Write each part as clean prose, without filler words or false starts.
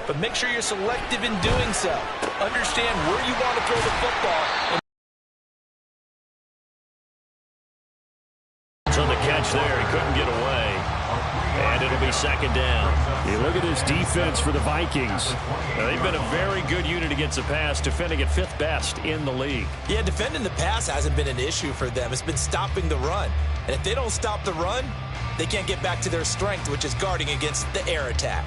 but make sure you're selective in doing so. Understand where you want to throw the football. On the catch there, he couldn't get away. And it'll be second down. You look at this defense for the Vikings. Now, they've been a very good unit against the pass, defending at 5th best in the league. Yeah, defending the pass hasn't been an issue for them. It's been stopping the run. And if they don't stop the run, they can't get back to their strength, which is guarding against the air attack.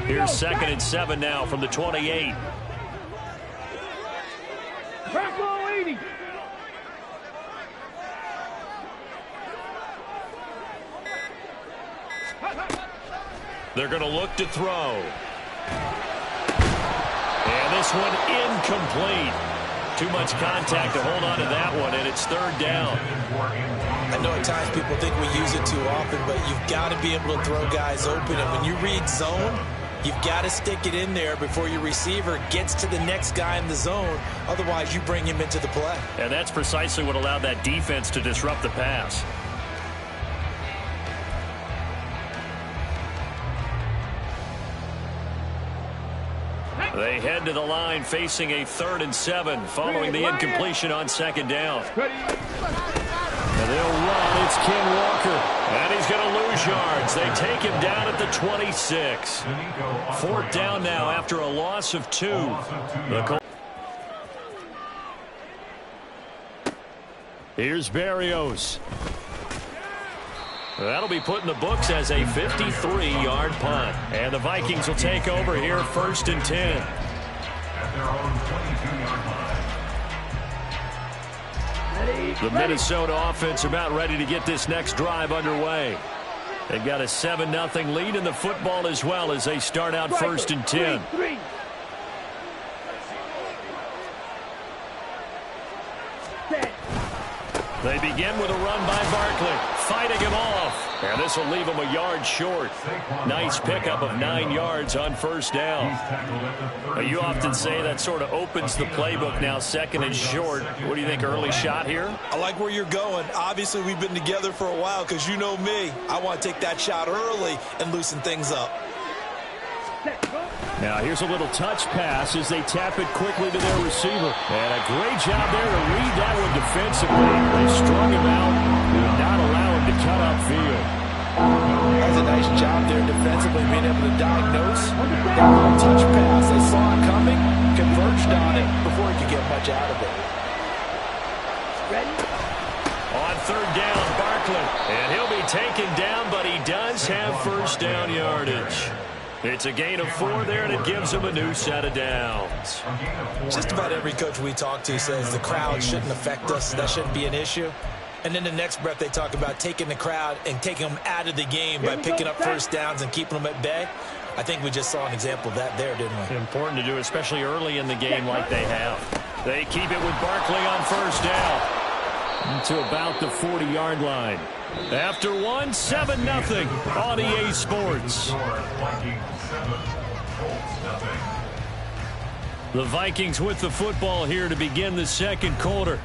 Here's 2nd and 7 now from the 28. They're going to look to throw. And this one incomplete. Too much contact to hold on to that one, and it's 3rd down. I know at times people think we use it too often, but you've got to be able to throw guys open. And when you read zone, you've got to stick it in there before your receiver gets to the next guy in the zone. Otherwise, you bring him into the play. And that's precisely what allowed that defense to disrupt the pass. They head to the line facing a 3rd and 7 following the incompletion on 2nd down. And they'll run. It's Ken Walker. And he's going to lose yards. They take him down at the 26. 4th down now after a loss of 2. Here's Berrios. That'll be put in the books as a 53-yard punt. And the Vikings will take over here 1st and 10. At their own 22-yard line. The Minnesota offense about ready to get this next drive underway. They've got a 7-0 lead in the football as well as they start out 1st and 10. They begin with a run by Barkley, fighting him off. And this will leave him a yard short. Nice pickup of 9 yards on 1st down. Now, you often say that sort of opens the playbook now, 2nd and short. What do you think, early shot here? I like where you're going. Obviously, we've been together for a while because you know me. I want to take that shot early and loosen things up. Now here's a little touch pass as they tap it quickly to their receiver. And a great job there to read that one defensively. They strung him out, do not allow him to cut upfield. That's a nice job there defensively, being able to diagnose that little touch pass. They saw it coming, converged on it before he could get much out of it. Ready? On 3rd down, Barkley. And he'll be taken down, but he does have 1st down yardage. It's a gain of 4 there, and it gives him a new set of downs. Just about every coach we talk to says the crowd shouldn't affect us. That shouldn't be an issue. And then the next breath they talk about taking the crowd and taking them out of the game by picking up 1st downs and keeping them at bay. I think we just saw an example of that there, didn't we? Important to do, especially early in the game like they have. They keep it with Barkley on 1st down to about the 40-yard line. After 7-0 on EA Sports. The Vikings with the football here to begin the 2nd quarter,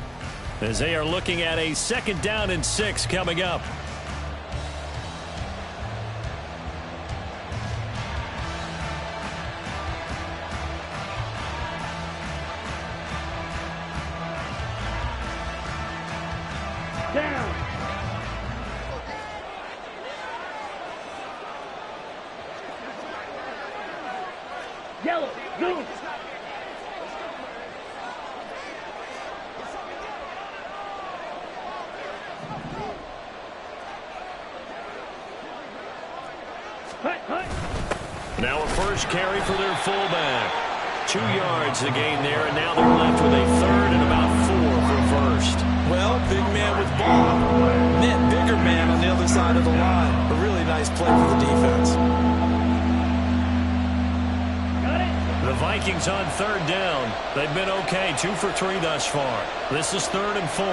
as they are looking at a 2nd down and 6 coming up. Down. Yellow, blue. Now a 1st carry for their fullback. 2 yards the gain there, and now they're left with a 3rd and about 4 for 1st. Well, big man with ball. Net bigger man on the other side of the line. A really nice play for the defense. The Vikings on 3rd down. They've been okay, 2 for 3 thus far. This is 3rd and 4.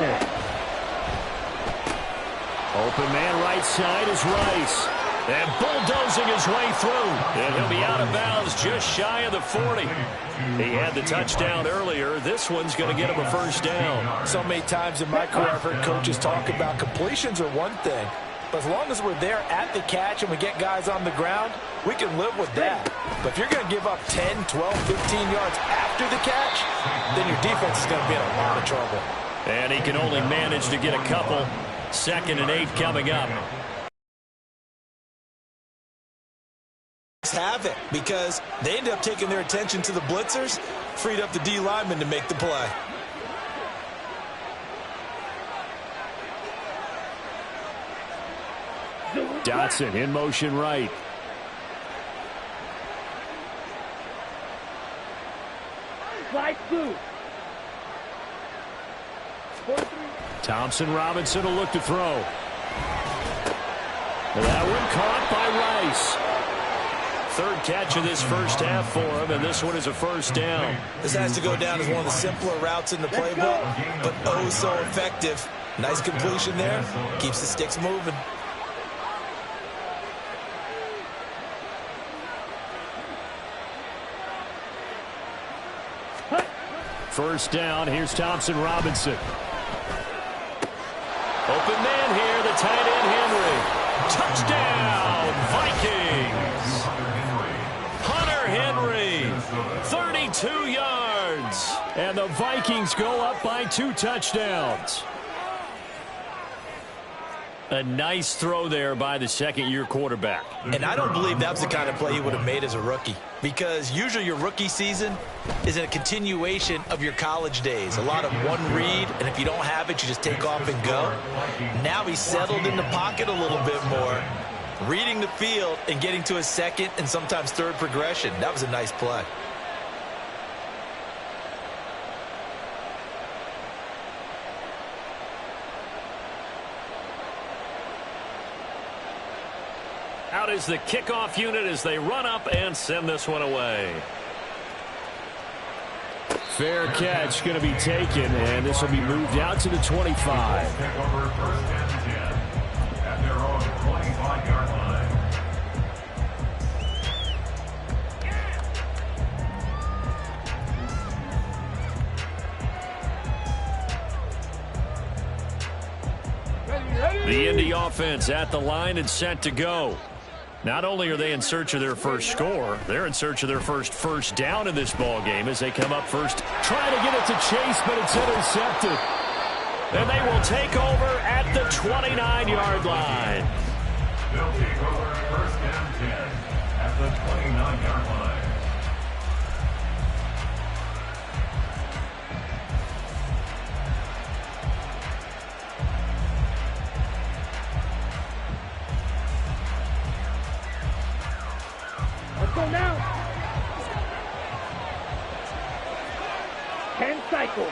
Open man right side is Rice. And bulldozing his way through. And he'll be out of bounds just shy of the 40. He had the touchdown earlier. This one's going to get him a first down. So many times in my career I've heard coaches talk about completions are one thing. But as long as we're there at the catch and we get guys on the ground, we can live with that. But if you're going to give up 10, 12, 15 yards after the catch, then your defense is going to be in a lot of trouble. And he can only manage to get a couple. 2nd and 8 coming up. Have it because they ended up taking their attention to the blitzers, freed up the D lineman to make the play. Dotson in motion right. Slide 2. Thompson Robinson will look to throw. That one caught by Rice. 3rd catch of this first half for him, and this one is a first down. This has to go down as one of the simpler routes in the playbook, but oh so effective. Nice completion there. Keeps the sticks moving. First down, here's Thompson Robinson. Open man here, the tight end Henry. Touchdown, Vikings! Hunter Henry, 32 yards. And the Vikings go up by 2 touchdowns. A nice throw there by the second-year quarterback. And I don't believe that was the kind of play he would have made as a rookie, because usually your rookie season is a continuation of your college days. A lot of one read, and if you don't have it, you just take off and go. Now he's settled in the pocket a little bit more, reading the field and getting to his second and sometimes third progression. That was a nice play. Out is the kickoff unit as they run up and send this one away. Fair catch going to be taken, and this will be moved out to the 25. The Indy offense at the line and set to go. Not only are they in search of their first score, they're in search of their first down in this ball game as they come up first. Trying to get it to Chase, but it's intercepted. And they will take over at the 29-yard line. They'll take over first and 10 at the 29-yard line. Let's go now. 10 cycles.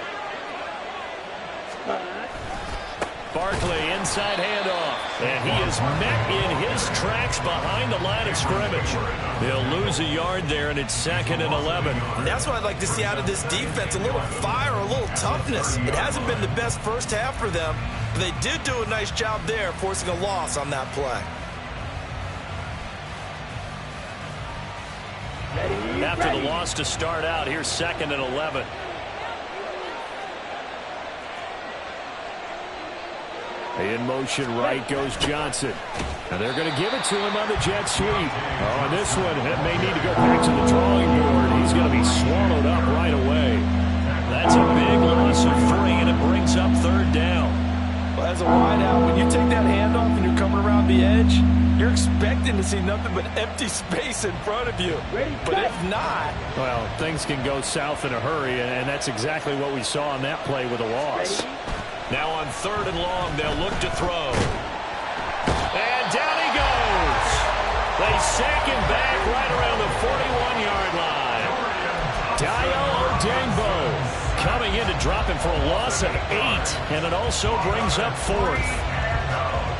Barkley inside handoff. And he is met in his tracks behind the line of scrimmage. They'll lose a yard there, and it's 2nd and 11. And that's what I'd like to see out of this defense, a little fire, a little toughness. It hasn't been the best first half for them, but they did do a nice job there, forcing a loss on that play. After the loss to start out, here's 2nd and 11. In motion right goes Johnson. And they're going to give it to him on the jet sweep. Oh, and this one may need to go back to the drawing board. He's going to be swallowed up right away. That's a big loss of 3, and it brings up 3rd down. Well, as a wideout, when you take that handoff and you're coming around the edge, you're expecting to see nothing but empty space in front of you. But if not... Well, things can go south in a hurry, and that's exactly what we saw on that play with a loss. Now on 3rd and long, they'll look to throw. And down he goes. They sack him back right around the 41-yard line. Dayo Odengbo coming in to drop him for a loss of 8, and it also brings up 4th.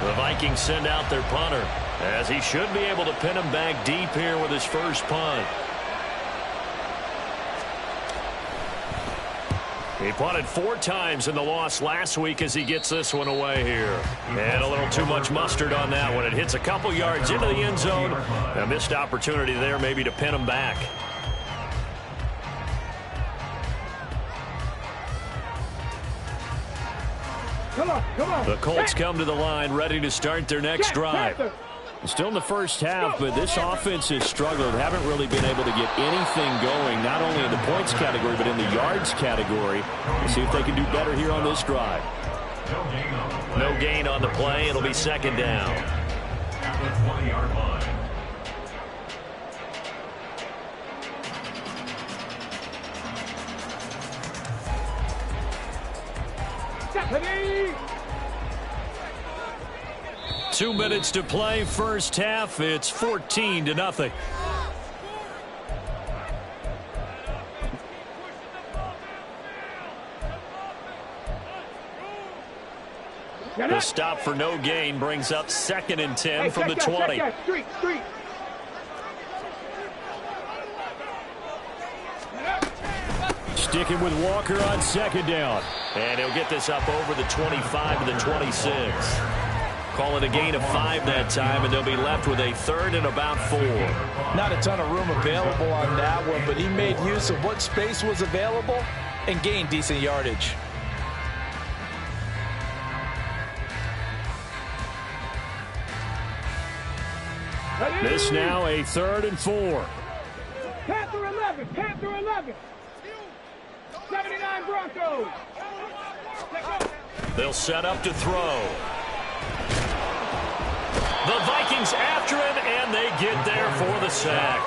The Vikings send out their punter, as he should be able to pin him back deep here with his first punt. He punted 4 times in the loss last week as he gets this one away here. And a little too much mustard on that one. It hits a couple yards into the end zone. A missed opportunity there maybe to pin him back. Come on. The Colts come to the line ready to start their next drive. Still in the first half, but this offense has struggled. Haven't really been able to get anything going, not only in the points category, but in the yards category. We'll see if they can do better here on this drive. No gain on the play. It'll be second down. At the 20-yard line. Stephanie! 2 minutes to play, first half. It's 14-0. The stop for no gain brings up 2nd and 10 from the 20. Street. Sticking with Walker on second down. And he'll get this up over the 25 to the 26. Call it a gain of 5 that time, and they'll be left with a 3rd and about 4. Not a ton of room available on that one, but he made use of what space was available and gained decent yardage. This now a 3rd and 4. Panther 11. 79 Broncos. They'll set up to throw. The Vikings after him, and they get there for the sack.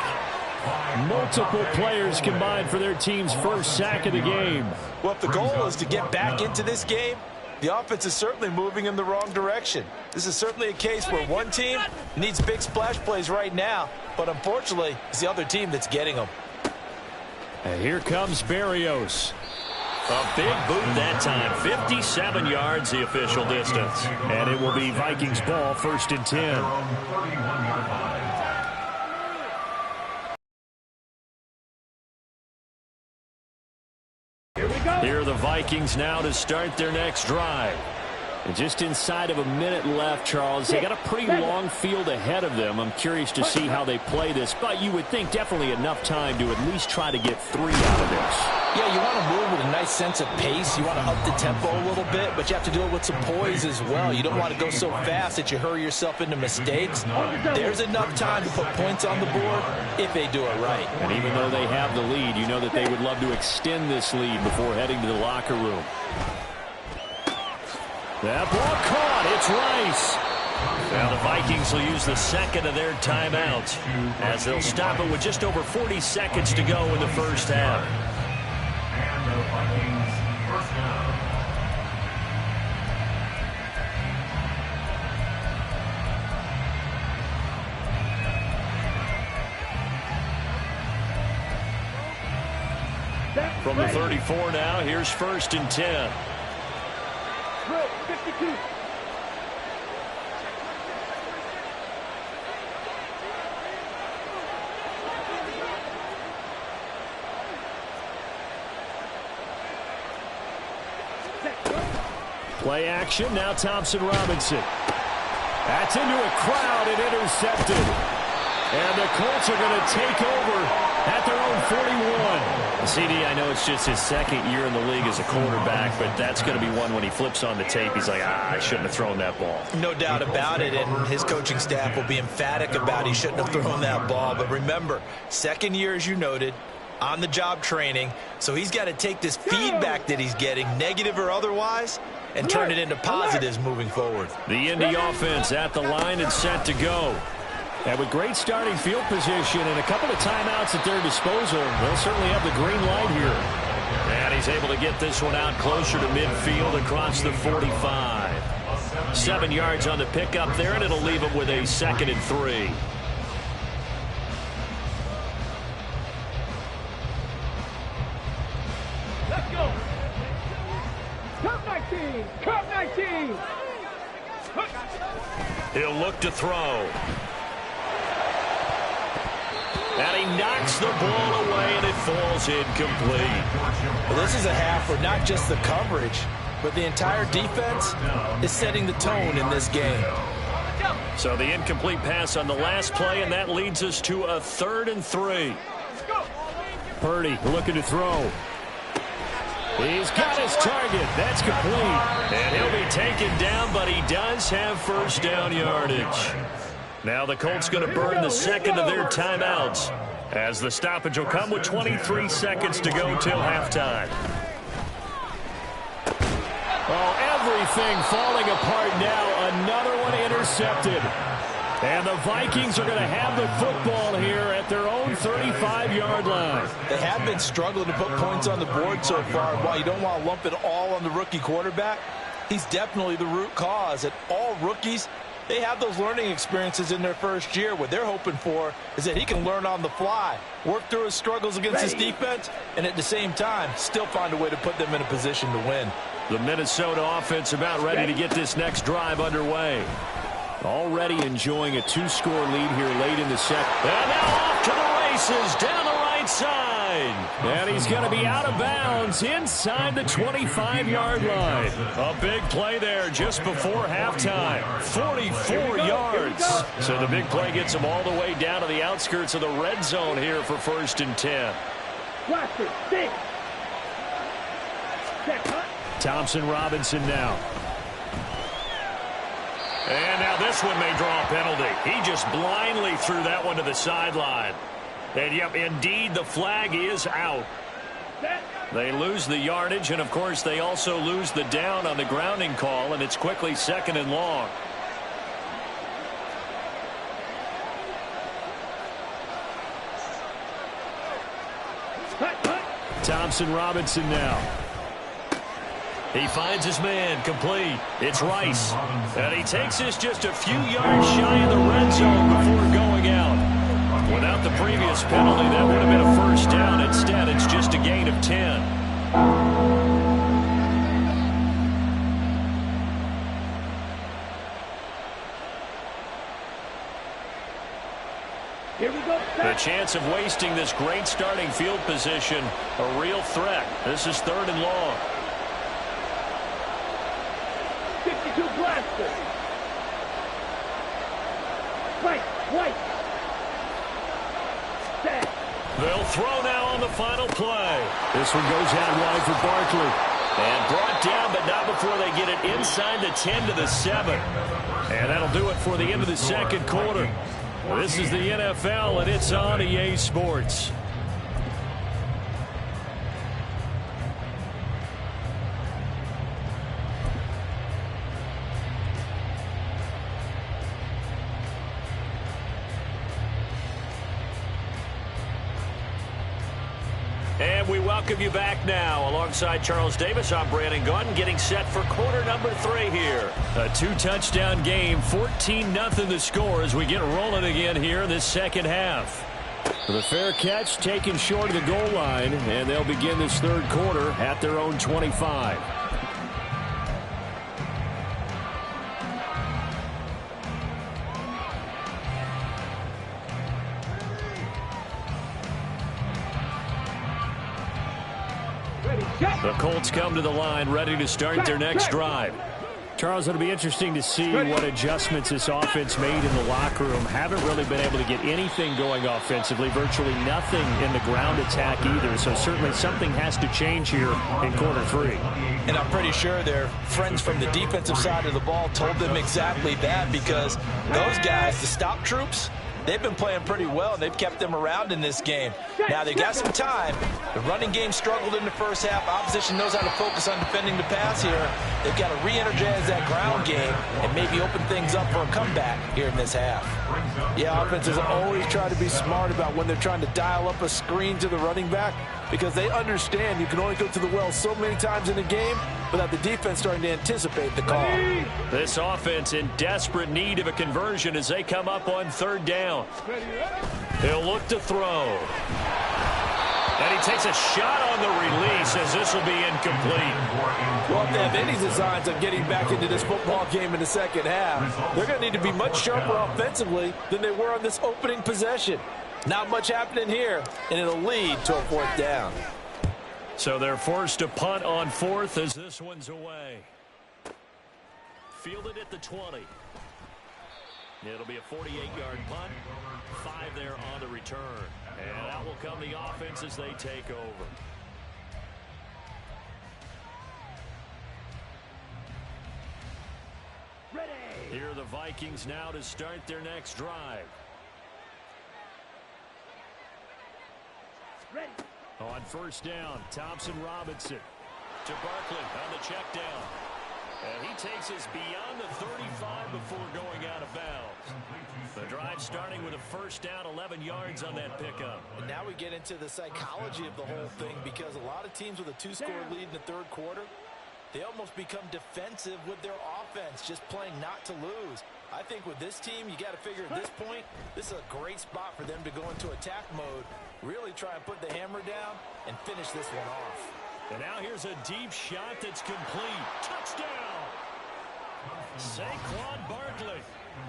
Multiple players combined for their team's first sack of the game. Well, if the goal is to get back into this game, the offense is certainly moving in the wrong direction. This is certainly a case where one team needs big splash plays right now, but unfortunately, it's the other team that's getting them. And here comes Berrios. A big boot that time. 57 yards the official distance. And it will be Vikings ball, 1st and 10. Here are the Vikings now to start their next drive. And just inside of a minute left, Charles. They got a pretty long field ahead of them. I'm curious to see how they play this, but you would think definitely enough time to at least try to get 3 out of this. Yeah, you want to move with a nice sense of pace. You want to up the tempo a little bit, but you have to do it with some poise as well. You don't want to go so fast that you hurry yourself into mistakes. There's enough time to put points on the board if they do it right. And even though they have the lead, you know that they would love to extend this lead before heading to the locker room. That ball caught. It's Rice. Now the Vikings will use the 2nd of their timeouts as they'll stop it with just over 40 seconds to go in the first half. And the Vikings first down. From the 34 now, here's 1st and 10. 52. Play action, now Thompson Robinson. That's into a crowd and intercepted. And the Colts are going to take over at their own 41. CD, I know it's just his 2nd year in the league as a quarterback, but that's going to be one when he flips on the tape. He's like, I shouldn't have thrown that ball. No doubt about it, and his coaching staff will be emphatic about he shouldn't have thrown that ball. But remember, 2nd year, as you noted, on-the-job training, so he's got to take this feedback that he's getting, negative or otherwise, and turn it into positives moving forward. The Indy offense at the line and set to go. And with great starting field position and a couple of timeouts at their disposal, they'll certainly have the green light here. And he's able to get this one out closer to midfield across the 45. 7 yards on the pickup there, and it'll leave him with a 2nd and 3. Let's go. Cup 19. Cup 19. He'll look to throw. And he knocks the ball away, and it falls incomplete. Well, this is a half where not just the coverage, but the entire defense is setting the tone in this game. So the incomplete pass on the last play, and that leads us to a 3rd and 3. Purdy looking to throw. He's got his target. That's complete. And he'll be taken down, but he does have first down yardage. Now the Colts going to burn the second of their timeouts, as the stoppage will come with 23 seconds to go till halftime. Oh, everything falling apart now. Another one intercepted. And the Vikings are going to have the football here at their own 35-yard line. They have been struggling to put points on the board so far. While you don't want to lump it all on the rookie quarterback, he's definitely the root cause. And all rookies, they have those learning experiences in their first year. What they're hoping for is that he can learn on the fly, work through his struggles against his defense, and at the same time, still find a way to put them in a position to win. The Minnesota offense about ready to get this next drive underway. Already enjoying a 2-score lead here late in the second. And now off to the races down the right side. And he's going to be out of bounds inside the 25-yard line. A big play there just before halftime. 44 yards. So the big play gets him all the way down to the outskirts of the red zone here for 1st and 10. Thompson Robinson now. And now this one may draw a penalty. He just blindly threw that one to the sideline. And, yep, indeed, the flag is out. They lose the yardage, and, of course, they also lose the down on the grounding call, and it's quickly 2nd and long. Thompson Robinson now. He finds his man, complete. It's Rice. And he takes this just a few yards shy of the red zone before going out. Without the previous penalty, that would have been a first down. Instead, it's just a gain of 10. Here we go. The chance of wasting this great starting field position, a real threat. This is 3rd and long. 52 blaster. White. Set. They'll throw now on the final play. This one goes out wide for Barkley. And brought down, but not before they get it inside the 10 to the 7. And that'll do it for the end of the second quarter. This is the NFL, and it's on EA Sports. And we welcome you back now. Alongside Charles Davis, I'm Brandon Gunn, getting set for quarter number 3 here. A 2-touchdown game, 14-0 the score as we get rolling again here in this second half. The fair catch taken short of the goal line, and they'll begin this third quarter at their own 25. The Colts come to the line ready to start their next drive. Charles, it'll be interesting to see what adjustments this offense made in the locker room. Haven't really been able to get anything going offensively, virtually nothing in the ground attack either. So certainly something has to change here in quarter 3. And I'm pretty sure their friends from the defensive side of the ball told them exactly that, because those guys, the stop troops, they've been playing pretty well, and they've kept them around in this game. Now, they've got some time. The running game struggled in the first half. Opposition knows how to focus on defending the pass here. They've got to re-energize that ground game and maybe open things up for a comeback here in this half. Yeah, offenses always try to be smart about when they're trying to dial up a screen to the running back, because they understand you can only go to the well so many times in a game without the defense starting to anticipate the call. This offense in desperate need of a conversion as they come up on third down. He'll look to throw. And he takes a shot on the release as this will be incomplete. Well, if they have any designs of getting back into this football game in the second half, they're going to need to be much sharper offensively than they were on this opening possession. Not much happening here, and it'll lead to a 4th down. So they're forced to punt on 4th as this one's away. Fielded at the 20. It'll be a 48-yard punt. 5 there on the return. And out will come the offense as they take over. Ready. Here are the Vikings now to start their next drive. Ready. On 1st down, Thompson-Robinson to Barkley on the check down. And he takes us beyond the 35 before going out of bounds. The drive starting with a 1st down, 11 yards on that pickup. And now we get into the psychology of the whole thing, because a lot of teams with a 2-score lead in the 3rd quarter, they almost become defensive with their offense, just playing not to lose. I think with this team, you got to figure at this point, this is a great spot for them to go into attack mode, really try and put the hammer down and finish this one off. And now here's a deep shot that's complete. Touchdown! Saquon Barkley,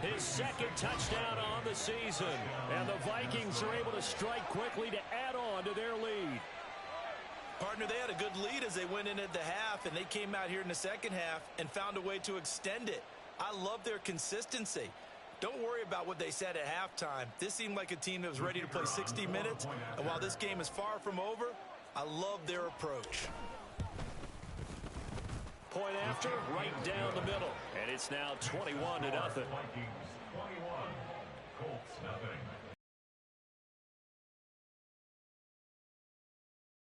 his 2nd touchdown on the season. And the Vikings are able to strike quickly to add on to their lead. Partner, they had a good lead as they went in at the half, and they came out here in the 2nd half and found a way to extend it. I love their consistency. Don't worry about what they said at halftime. This seemed like a team that was ready to play 60 minutes, and while this game is far from over, I love their approach. Point after, right down the middle. And it's now 21-0. Vikings 21, Colts nothing.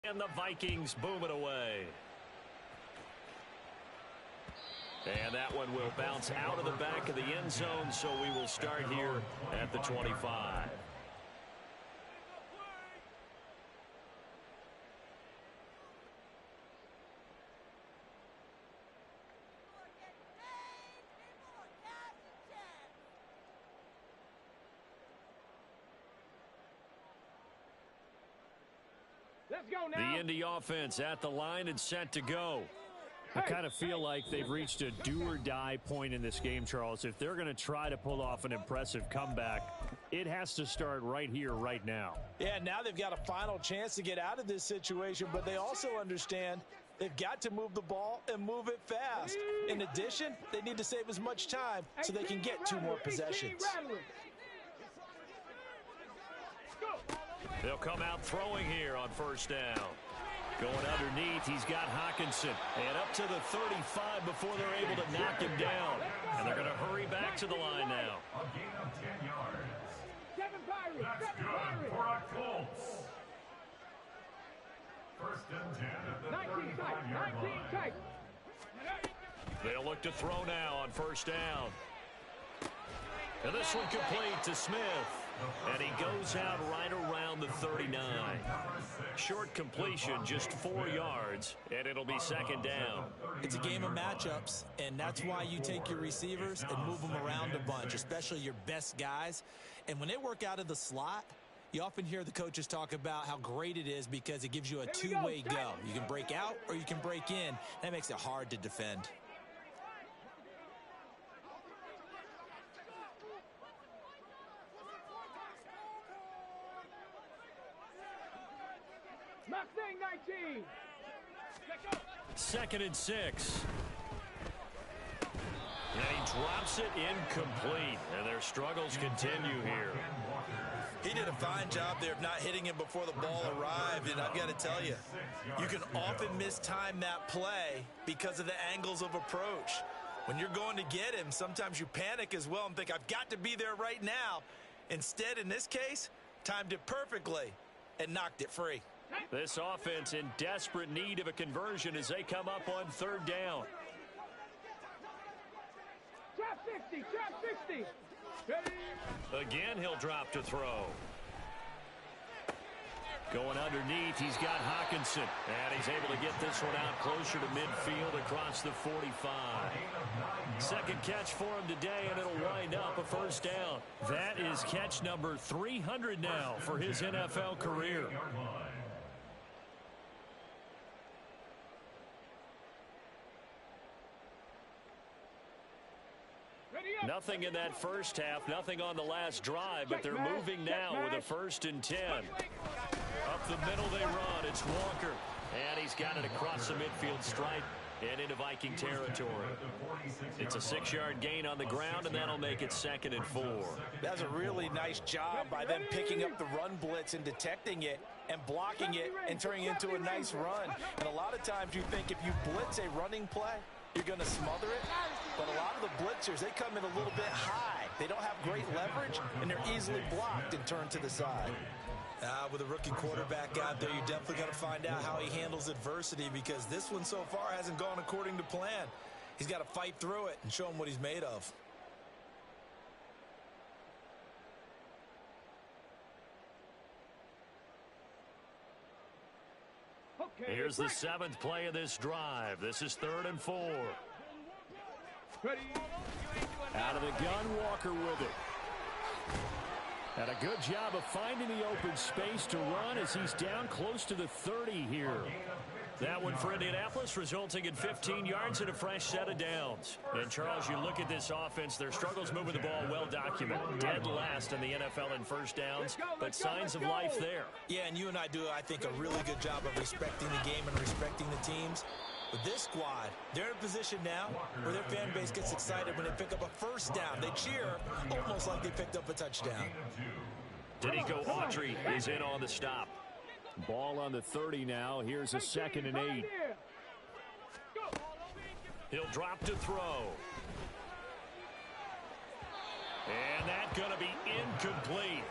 And the Vikings boom it away. And that one will bounce out of the back of the end zone, so we will start here at the 25. Let's go now. The Indy offense at the line and set to go. I kind of feel like they've reached a do-or-die point in this game, Charles. If they're going to try to pull off an impressive comeback, it has to start right here, right now. Yeah, now they've got a final chance to get out of this situation, but they also understand they've got to move the ball and move it fast. In addition, they need to save as much time so they can get 2 more possessions. They'll come out throwing here on 1st down. Going underneath, he's got Hockenson. And up to the 35 before they're able to knock him down. And they're going to hurry back to the line now. A gain of 10 yards. That's good for a Colts. 1st and 10 at the 35-yard line. They'll look to throw now on 1st down. And this one complete to Smith. And he goes out right around the 39. Short completion, just 4 yards, and it'll be 2nd down. It's a game of matchups, and that's why you take your receivers and move them around a bunch, especially your best guys. And when they work out of the slot, you often hear the coaches talk about how great it is because it gives you a 2-way go. You can break out or you can break in. That makes it hard to defend. Mustang 19. 2nd and 6. And he drops it incomplete. And their struggles continue here. He did a fine job there of not hitting him before the ball arrived, and I've got to tell you, you can often mistime that play because of the angles of approach. When you're going to get him, sometimes you panic as well and think, I've got to be there right now. Instead, in this case, timed it perfectly and knocked it free. This offense in desperate need of a conversion as they come up on 3rd down. Trap 60, trap 60. Again, he'll drop to throw. Going underneath, he's got Hockenson. And he's able to get this one out closer to midfield across the 45. 2nd catch for him today, and it'll wind up a 1st down. That is catch number 300 now for his NFL career. Nothing in that first half, nothing on the last drive, but they're moving now with a 1st and 10. Up the middle they run. It's Walker. And he's got it across the midfield stripe and into Viking territory. It's a 6-yard gain on the ground, and that'll make it 2nd and 4. That's a really nice job by them picking up the run blitz and detecting it and blocking it and turning it into a nice run. And a lot of times you think if you blitz a running play, you're going to smother it. But a lot of the blitzers, they come in a little bit high. They don't have great leverage, and they're easily blocked and turned to the side. With a rookie quarterback out there, you're definitely going to find out how he handles adversity, because this one so far hasn't gone according to plan. He's got to fight through it and show him what he's made of. Here's the 7th play of this drive. This is 3rd and 4. Out of the gun, Walker with it. And a good job of finding the open space to run as he's down close to the 30 here. That one for Indianapolis, resulting in 15 yards and a fresh set of downs. And, Charles, you look at this offense, their struggles moving the ball well documented. Dead last in the NFL in first downs, but signs of life there. Yeah, and you and I do, I think, a really good job of respecting the game and respecting the teams. With this squad, they're in a position now where their fan base gets excited when they pick up a 1st down. They cheer almost like they picked up a touchdown. Danico Autry is in on the stop. Ball on the 30 now. Here's a 2nd and 8. He'll drop to throw. And that's going to be incomplete.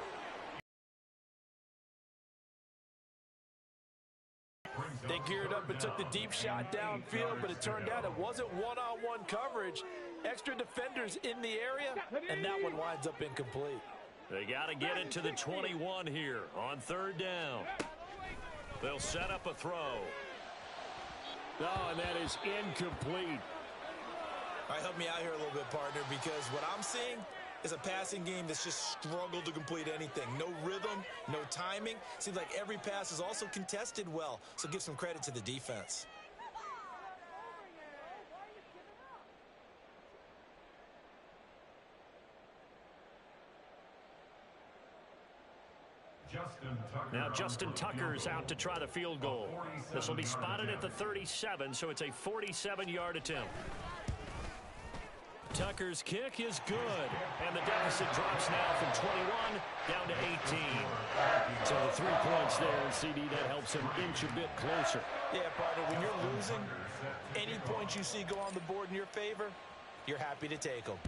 They geared up and took the deep shot downfield, but it turned out it wasn't one-on-one coverage. Extra defenders in the area, and that one winds up incomplete. They got to get it to the 21 here on 3rd down. They'll set up a throw. Oh, and that is incomplete. All right, help me out here a little bit, partner, because what I'm seeing is a passing game that's just struggled to complete anything. No rhythm, no timing. Seems like every pass is also contested well, so give some credit to the defense. Now Justin Tucker's out to try the field goal. This will be spotted at the 37, so it's a 47-yard attempt. Tucker's kick is good, and the deficit drops now from 21 down to 18. So the 3 points there, and CD, that helps him inch a bit closer. Yeah, partner, when you're losing, any points you see go on the board in your favor, you're happy to take them.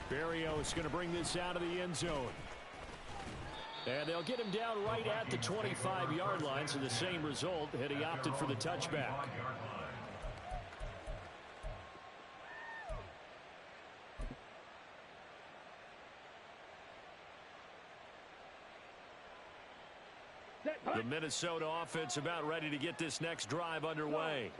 Berrios going to bring this out of the end zone. And they'll get him down right at the 25-yard line, so the same result had he opted for the touchback. The Minnesota offense about ready to get this next drive underway.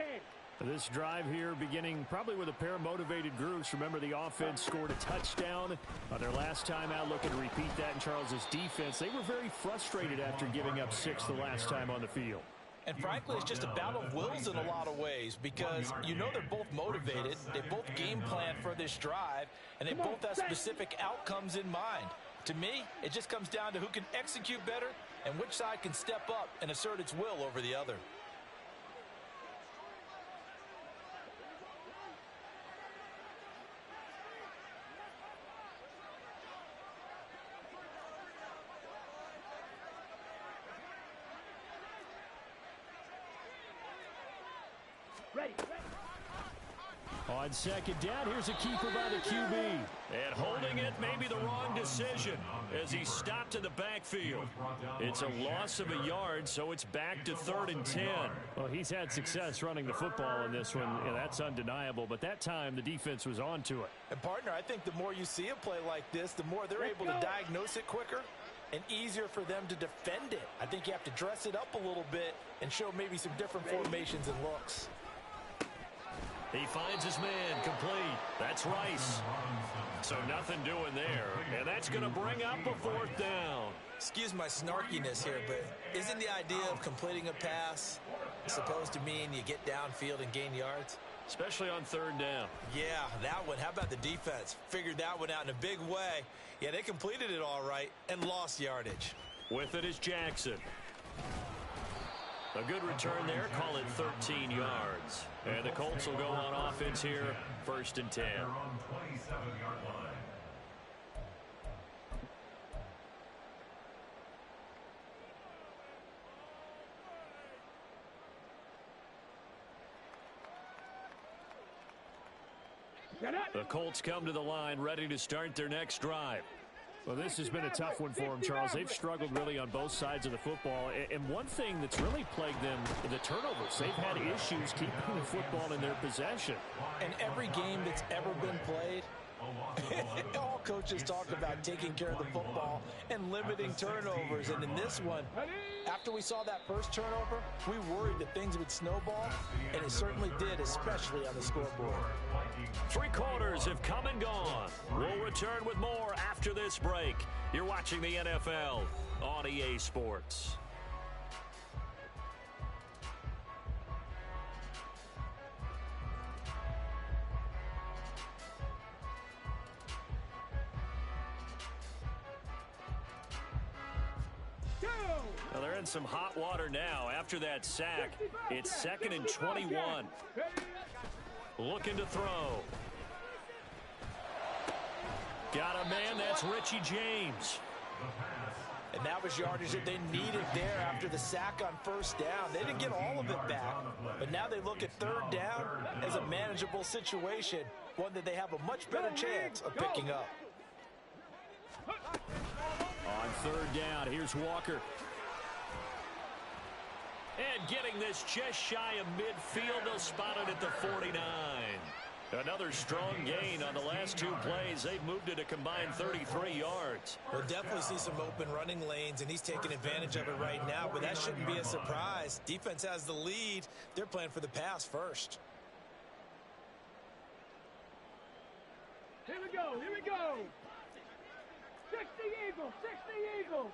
This drive here beginning probably with a pair of motivated groups. Remember, the offense scored a touchdown on their last time out, looking to repeat that in Charles's defense. They were very frustrated after giving up 6 the last time on the field. And frankly, it's just a battle of wills in a lot of ways, because you know they're both motivated. They both game plan for this drive, and they both have specific outcomes in mind. To me, it just comes down to who can execute better and which side can step up and assert its will over the other. On second down, here's a keeper by the QB. And holding it may be the wrong decision as he stopped in the backfield. It's a loss of a yard, so it's back to 3rd and 10. Well, he's had success running the football in this one, and that's undeniable. But that time, the defense was on to it. And, partner, I think the more you see a play like this, the more they're able to diagnose it quicker and easier for them to defend it. I think you have to dress it up a little bit and show maybe some different formations and looks. He finds his man complete. That's Rice. So nothing doing there. And that's going to bring up a 4th down. Excuse my snarkiness here, but isn't the idea of completing a pass supposed to mean you get downfield and gain yards? Especially on third down. Yeah, that one. How about the defense? Figured that one out in a big way. Yeah, they completed it all right and lost yardage. With it is Jackson. A good return there. Call it 13 yards. And the Colts will go on offense here, 1st and 10. They're on 27-yard line. The Colts come to the line, ready to start their next drive. Well, this has been a tough one for them, Charles. They've struggled really on both sides of the football. And one thing that's really plagued them, the turnovers. They've had issues keeping the football in their possession. And every game that's ever been played, all coaches talk about taking care of the football and limiting turnovers. And in this one, after we saw that first turnover, we worried that things would snowball, and it certainly did, especially on the scoreboard. 3 quarters have come and gone. We'll return with more after this break. You're watching the NFL on EA Sports. Well, they're in some hot water now. After that sack, it's 2nd and 21. Looking to throw. Got a man, that's Richie James. And that was yardage that they needed there after the sack on 1st down. They didn't get all of it back, but now they look at 3rd down as a manageable situation, one that they have a much better chance of picking up. On 3rd down, here's Walker. And getting this just shy of midfield, they'll spot it at the 49. Another strong gain on the last 2 plays. They've moved it a combined 33 yards. We'll definitely see some open running lanes, and he's taking advantage of it right now, but that shouldn't be a surprise. Defense has the lead. They're playing for the pass first. Here we go, here we go. 60 Eagles, 60 Eagles.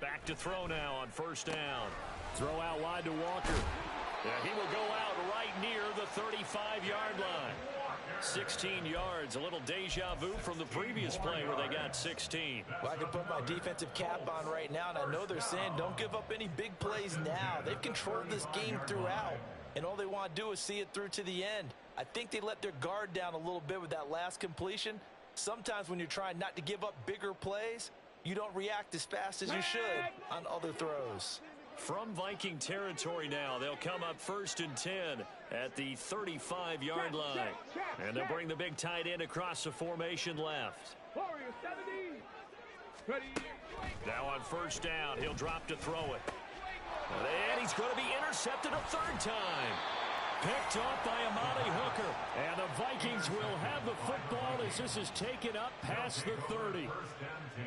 Back to throw now on 1st down. Throw out wide to Walker. Yeah, he will go out right near the 35-yard line. 16 yards, a little deja vu from the previous play where they got 16. Well, I can put my defensive cap on right now, and I know they're saying don't give up any big plays now. They've controlled this game throughout, and all they want to do is see it through to the end. I think they let their guard down a little bit with that last completion. Sometimes when you're trying not to give up bigger plays, you don't react as fast as you should on other throws. From Viking territory now, they'll come up 1st and 10 at the 35-yard line. And they'll bring the big tight end across the formation left. Warrior 70. Ready. Now on 1st down, he'll drop to throw it. And he's going to be intercepted a 3rd time. Picked off by Amani Hooker. And the Vikings will have the football as this is taken up past the 30. 1st and 10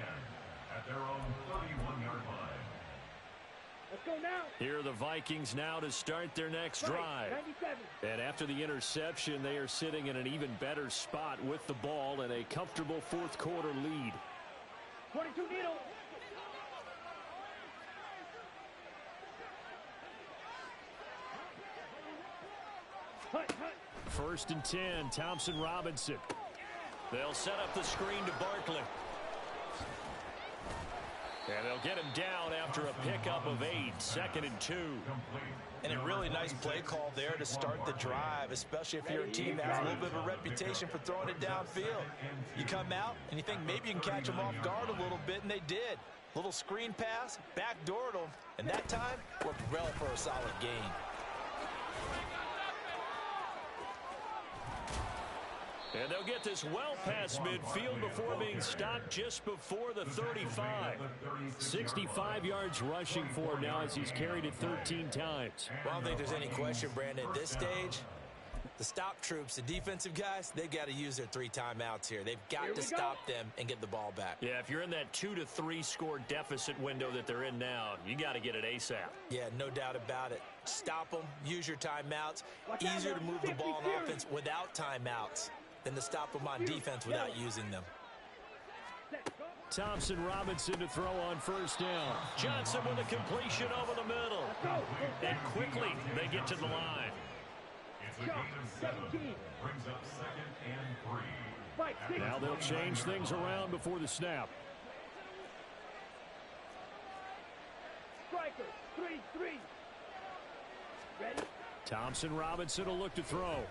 at their own 31-yard line. Let's go now. Here are the Vikings now to start their next drive. 97. And after the interception, they are sitting in an even better spot with the ball and a comfortable 4th quarter lead. 22 needle. Hut, hut. 1st and 10, Thompson Robinson. They'll set up the screen to Barkley. And they'll get him down after a pickup of 8, 2nd and 2. And a really nice play call there to start the drive, especially if you're a team that has a little bit of a reputation for throwing it downfield. You come out and you think maybe you can catch them off guard a little bit, and they did. Little screen pass, backdoored them, and that time worked well for a solid gain. And they'll get this well past midfield before being stopped just before the 35. 65 yards rushing for him now as he's carried it 13 times. Well, I don't think there's any question, Brandon, at this stage, the stop troops, the defensive guys, they've got to use their 3 timeouts here. They've got to stop them and get the ball back. Yeah, if you're in that 2 to 3 score deficit window that they're in now, you got to get it ASAP. Yeah, no doubt about it. Stop them, use your timeouts. Easier to move the ball on offense without timeouts than to stop them on defense without using them. Thompson Robinson to throw on 1st down. Johnson with a completion over the middle. And quickly they get to the line. It's a gain of 7. Brings up 2nd and 3. Now they'll change things around before the snap. Striker, 3-3. Ready? Thompson Robinson will look to throw.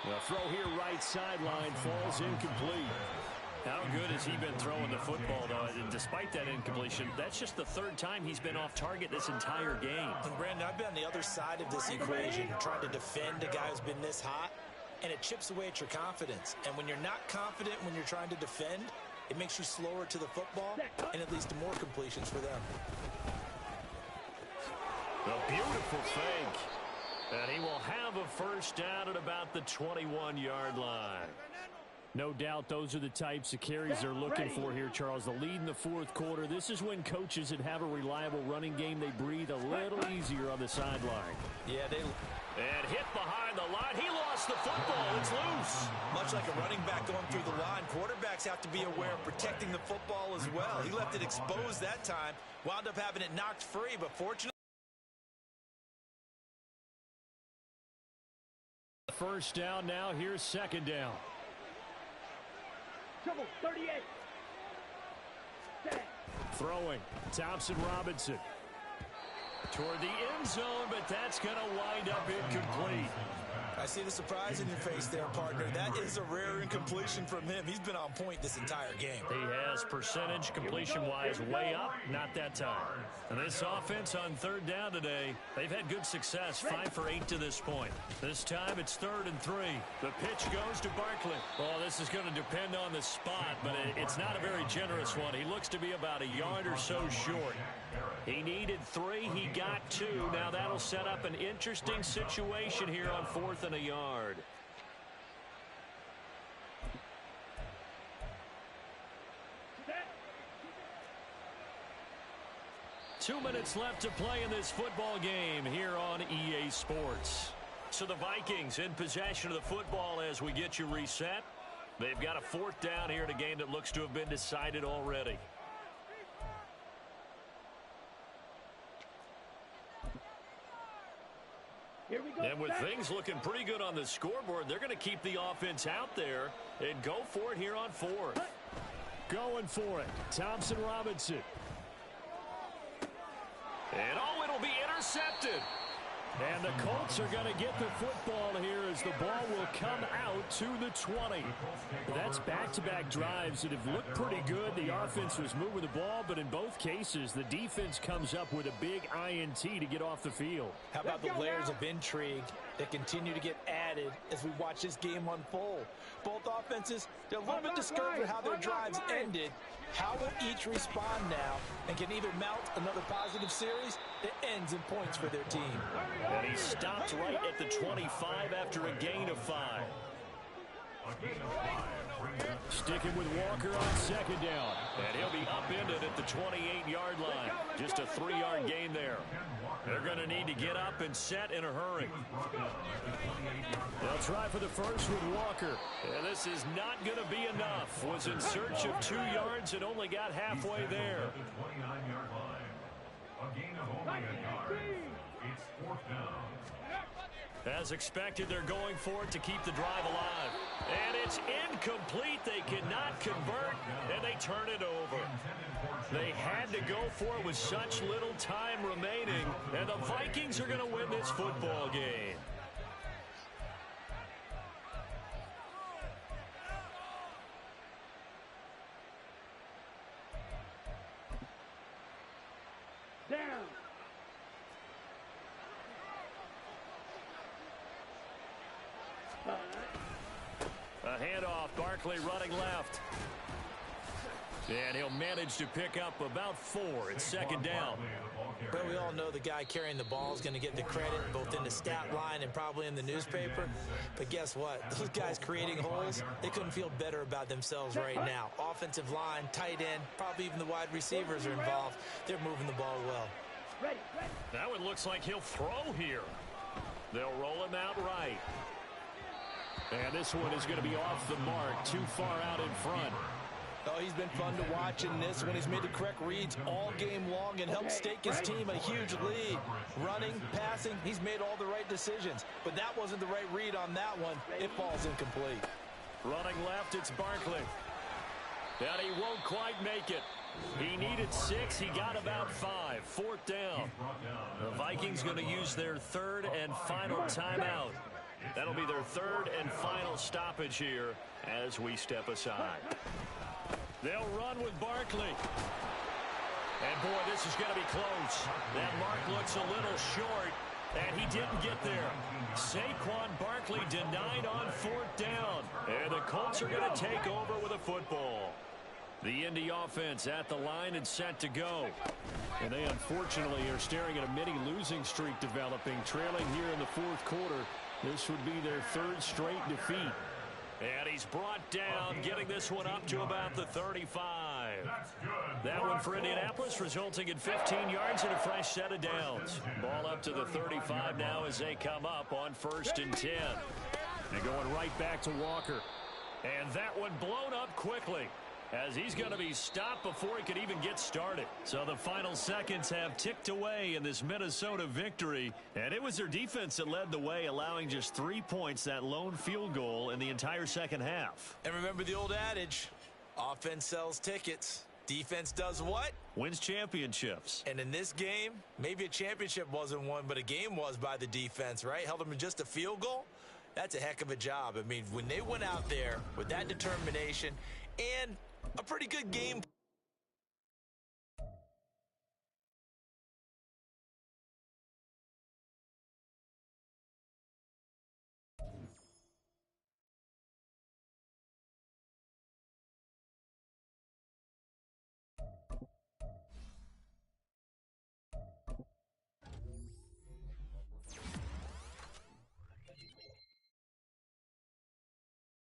The throw here right sideline falls incomplete. How good has he been throwing the football, though? And despite that incompletion, that's just the 3rd time he's been off target this entire game. And Brandon, I've been on the other side of this equation, trying to defend a guy who's been this hot, and it chips away at your confidence. And when you're not confident when you're trying to defend, it makes you slower to the football, and it leads to more completions for them. A beautiful fake. And he will have a first down at about the 21-yard line. No doubt those are the types of carries they're looking for here, Charles. The lead in the 4th quarter. This is when coaches that have a reliable running game, they breathe a little easier on the sideline. Yeah, and hit behind the line. He lost the football. It's loose. Much like a running back going through the line, quarterbacks have to be aware of protecting the football as well. He left it exposed that time, wound up having it knocked free, but fortunately, first down now. Here's 2nd down. Trouble, 38. Throwing. Thompson Robinson. Toward the end zone, but that's going to wind up incomplete. I see the surprise in your face there, partner. That is a rare incompletion from him. He's been on point this entire game. He has percentage completion-wise way up, not that time. And this offense on 3rd down today, they've had good success, 5 for 8 to this point. This time it's 3rd and 3. The pitch goes to Barkley. Well, this is going to depend on the spot, but it's not a very generous one. He looks to be about a yard or so short. He needed 3. He got 2. Now that'll set up an interesting situation here on 4th and a yard. Two minutes left to play in this football game here on EA Sports. So the Vikings in possession of the football as we get you reset. They've got a 4th down here in a game that looks to have been decided already. Here we go. And with things looking pretty good on the scoreboard, they're going to keep the offense out there and go for it here on 4th. Going for it. Thompson Robinson. And it'll be intercepted. And the Colts are going to get the football here as the ball will come out to the 20. That's back-to-back drives that have looked pretty good. The offense was moving the ball, but in both cases, the defense comes up with a big INT to get off the field. How about the layers of intrigue that continue to get added as we watch this game unfold? Both offenses, they're a little bit discouraged with how their drives ended. How will each respond now and can either mount another positive series that ends in points for their team? And he stopped right at the 25 after a gain of 5. Sticking with Walker on 2nd down. And he'll be upended at the 28-yard line. Just a 3-yard gain there. They're going to need to get up and set in a hurry. They'll try for the first with Walker. And this is not going to be enough. Was in search of 2 yards and only got halfway there. A gain of only a yard. It's 4th down. As expected, they're going for it to keep the drive alive. And it's incomplete. They cannot convert, and they turn it over. They had to go for it with such little time remaining, and the Vikings are going to win this football game. Down. A handoff, Barkley running left. And he'll manage to pick up about 4 at 2nd down. But we all know the guy carrying the ball is going to get the credit both in the stat line and probably in the newspaper. But guess what? Those guys creating holes, they couldn't feel better about themselves right now. Offensive line, tight end, probably even the wide receivers are involved. They're moving the ball well. That one looks like he'll throw here. They'll roll him out right. And this one is going to be off the mark, too far out in front. Oh, he's been fun to watch in this one. He's made the correct reads all game long and helped stake his team a huge lead. Running, passing, he's made all the right decisions. But that wasn't the right read on that one. It falls incomplete. Running left, it's Barkley. And he won't quite make it. He needed 6. He got about 5. 4th down. The Vikings going to use their third and final timeout. That'll be their third and final stoppage here as we step aside. They'll run with Barkley. And, boy, this is going to be close. That mark looks a little short, and he didn't get there. Saquon Barkley denied on 4th down. And the Colts are going to take over with a football. The Indy offense at the line and set to go. And they unfortunately are staring at a mini losing streak developing, trailing here in the 4th quarter. This would be their 3rd straight defeat. And he's brought down, getting this one up to about the 35. That one for Indianapolis, resulting in 15 yards and a fresh set of downs. Ball up to the 35 now as they come up on 1st and 10. And going right back to Walker. And that one blown up quickly, as he's going to be stopped before he could even get started. So the final seconds have ticked away in this Minnesota victory. And it was their defense that led the way, allowing just 3 points, that lone field goal in the entire second half. And remember the old adage, offense sells tickets. Defense does what? Wins championships. And in this game, maybe a championship wasn't won, but a game was by the defense, right? Held them to just a field goal. That's a heck of a job. I mean, when they went out there with that determination and a pretty good game